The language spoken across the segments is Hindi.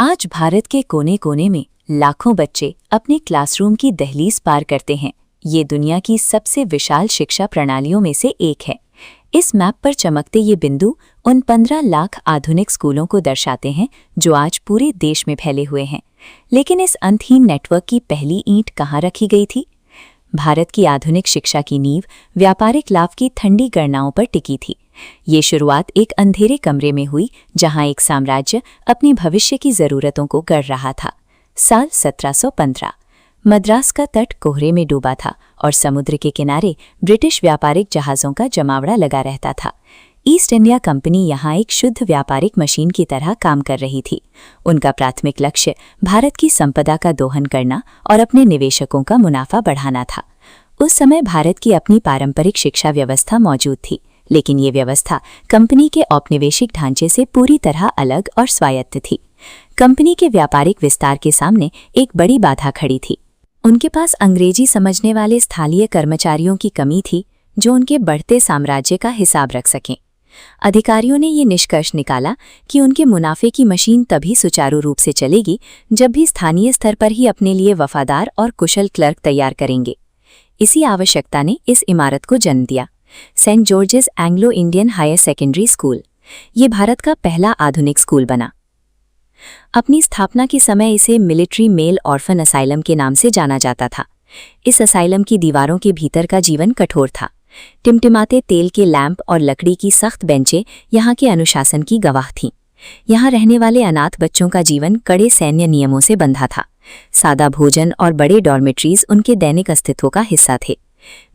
आज भारत के कोने कोने में लाखों बच्चे अपने क्लासरूम की दहलीज पार करते हैं। ये दुनिया की सबसे विशाल शिक्षा प्रणालियों में से एक है। इस मैप पर चमकते ये बिंदु उन 15 लाख आधुनिक स्कूलों को दर्शाते हैं जो आज पूरे देश में फैले हुए हैं। लेकिन इस अंतहीन नेटवर्क की पहली ईंट कहाँ रखी गई थी? भारत की आधुनिक शिक्षा की नींव व्यापारिक लाभ की ठंडी गणनाओं पर टिकी थी। ये शुरुआत एक अंधेरे कमरे में हुई जहां एक साम्राज्य अपने भविष्य की जरूरतों को गढ़ रहा था। साल 1715। मद्रास का तट कोहरे में डूबा था और समुद्र के किनारे ब्रिटिश व्यापारिक जहाज़ों का जमावड़ा लगा रहता था। ईस्ट इंडिया कंपनी यहाँ एक शुद्ध व्यापारिक मशीन की तरह काम कर रही थी। उनका प्राथमिक लक्ष्य भारत की संपदा का दोहन करना और अपने निवेशकों का मुनाफा बढ़ाना था। उस समय भारत की अपनी पारंपरिक शिक्षा व्यवस्था मौजूद थी, लेकिन ये व्यवस्था कंपनी के औपनिवेशिक ढांचे से पूरी तरह अलग और स्वायत्त थी। कंपनी के व्यापारिक विस्तार के सामने एक बड़ी बाधा खड़ी थी। उनके पास अंग्रेजी समझने वाले स्थानीय कर्मचारियों की कमी थी जो उनके बढ़ते साम्राज्य का हिसाब रख सकें। अधिकारियों ने ये निष्कर्ष निकाला कि उनके मुनाफे की मशीन तभी सुचारू रूप से चलेगी जब भी स्थानीय स्तर पर ही अपने लिए वफादार और कुशल क्लर्क तैयार करेंगे। इसी आवश्यकता ने इस इमारत को जन्म दिया, saint George's Anglo Indian higher secondary school. ये भारत का पहला आधुनिक स्कूल बना। अपनी स्थापना के समय इसे मिलिट्री मेल ऑर्फन असाइलम के नाम से जाना जाता था। इस असाइलम की दीवारों के भीतर का जीवन कठोर था। टिमटिमाते तेल के लैंप और लकड़ी की सख्त बेंचें यहाँ के अनुशासन की गवाह थीं। यहाँ रहने वाले अनाथ बच्चों का जीवन कड़े सैन्य नियमों से बंधा था। सादा भोजन और बड़े डॉर्मेट्रीज उनके दैनिक अस्तित्व का हिस्सा थे।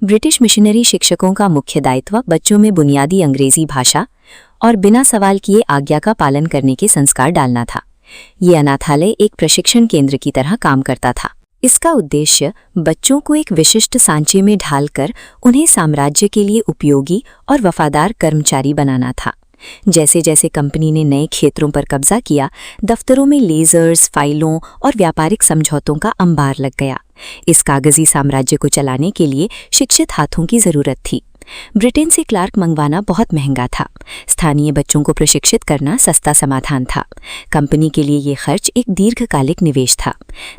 ब्रिटिश मिशनरी शिक्षकों का मुख्य दायित्व बच्चों में बुनियादी अंग्रेजी भाषा और बिना सवाल किए आज्ञा का पालन करने के संस्कार डालना था। ये अनाथालय एक प्रशिक्षण केंद्र की तरह काम करता था। इसका उद्देश्य बच्चों को एक विशिष्ट सांचे में ढालकर उन्हें साम्राज्य के लिए उपयोगी और वफादार कर्मचारी बनाना था। जैसे जैसे कंपनी ने नए क्षेत्रों पर कब्जा किया, दफ्तरों में लेजर्स, फाइलों और व्यापारिक समझौतों का अंबार लग गया। इस कागजी साम्राज्य को चलाने के लिए शिक्षित हाथों की जरूरत थी। ब्रिटेन से क्लार्क मंगवाना बहुत महंगा था। स्थानीय बच्चों को प्रशिक्षित करना सस्ता समाधान था। कंपनी के लिए ये खर्च एक दीर्घकालिक निवेश था।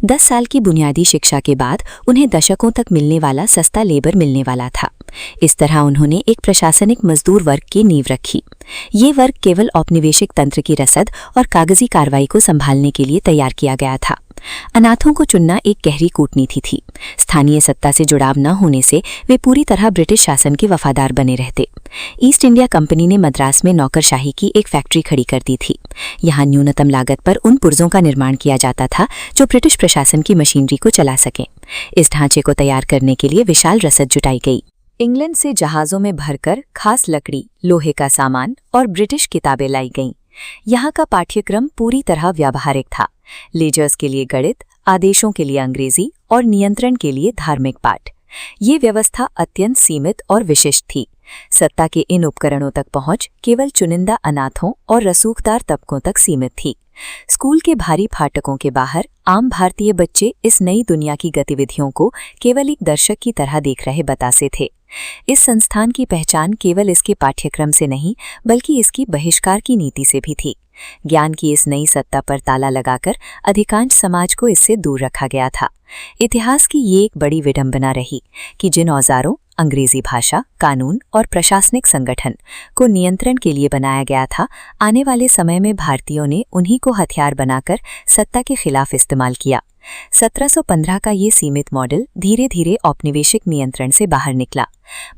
10 साल की बुनियादी शिक्षा के बाद उन्हें दशकों तक मिलने वाला सस्ता लेबर मिलने वाला था। इस तरह उन्होंने एक प्रशासनिक मजदूर वर्ग की नींव रखी। ये वर्ग केवल औपनिवेशिक तंत्र की रसद और कागजी कार्रवाई को संभालने के लिए तैयार किया गया था। अनाथों को चुनना एक गहरी कूटनीति थी। स्थानीय सत्ता से जुड़ाव न होने से वे पूरी तरह ब्रिटिश शासन के वफादार बने रहते। ईस्ट इंडिया कंपनी ने मद्रास में नौकरशाही की एक फैक्ट्री खड़ी कर दी थी। यहाँ न्यूनतम लागत पर उन पुर्जों का निर्माण किया जाता था जो ब्रिटिश प्रशासन की मशीनरी को चला सकें। इस ढांचे को तैयार करने के लिए विशाल रसद जुटाई गई। इंग्लैंड से जहाज़ों में भरकर खास लकड़ी, लोहे का सामान और ब्रिटिश किताबें लाई गईं। यहाँ का पाठ्यक्रम पूरी तरह व्यावहारिक था। लेजर्स के लिए गणित, आदेशों के लिए अंग्रेजी और नियंत्रण के लिए धार्मिक पाठ। ये व्यवस्था अत्यंत सीमित और विशिष्ट थी। सत्ता के इन उपकरणों तक पहुंच केवल चुनिंदा अनाथों और रसूखदार तबकों तक सीमित थी। स्कूल के भारी फाटकों के बाहर आम भारतीय बच्चे इस नई दुनिया की गतिविधियों को केवल एक दर्शक की तरह देख रहे बतासे थे। इस संस्थान की पहचान केवल इसके पाठ्यक्रम से नहीं बल्कि इसकी बहिष्कार की नीति से भी थी। ज्ञान की इस नई सत्ता पर ताला लगाकर अधिकांश समाज को इससे दूर रखा गया था। इतिहास की ये एक बड़ी विडंबना रही कि जिन औजारों, अंग्रेजी भाषा, कानून और प्रशासनिक संगठन को नियंत्रण के लिए बनाया गया था, आने वाले समय में भारतीयों ने उन्हीं को हथियार बनाकर सत्ता के खिलाफ इस्तेमाल किया। 1715 का ये सीमित मॉडल धीरे धीरे औपनिवेशिक नियंत्रण से बाहर निकला।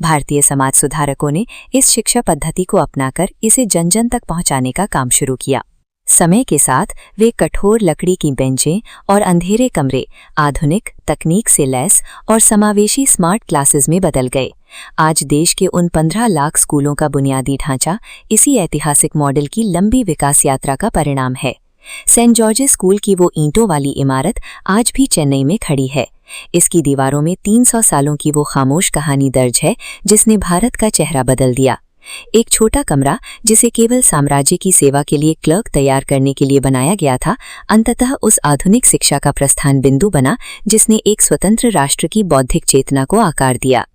भारतीय समाज सुधारकों ने इस शिक्षा पद्धति को अपनाकर इसे जन जन तक पहुंचाने का काम शुरू किया। समय के साथ वे कठोर लकड़ी की बेंचें और अंधेरे कमरे आधुनिक तकनीक से लैस और समावेशी स्मार्ट क्लासेस में बदल गए। आज देश के उन 15 लाख स्कूलों का बुनियादी ढांचा इसी ऐतिहासिक मॉडल की लंबी विकास यात्रा का परिणाम है। सेंट जॉर्जेस स्कूल की वो ईंटों वाली इमारत आज भी चेन्नई में खड़ी है। इसकी दीवारों में 300 सालों की वो खामोश कहानी दर्ज है जिसने भारत का चेहरा बदल दिया। एक छोटा कमरा जिसे केवल साम्राज्य की सेवा के लिए क्लर्क तैयार करने के लिए बनाया गया था, अंततः उस आधुनिक शिक्षा का प्रस्थान बिंदु बना जिसने एक स्वतंत्र राष्ट्र की बौद्धिक चेतना को आकार दिया।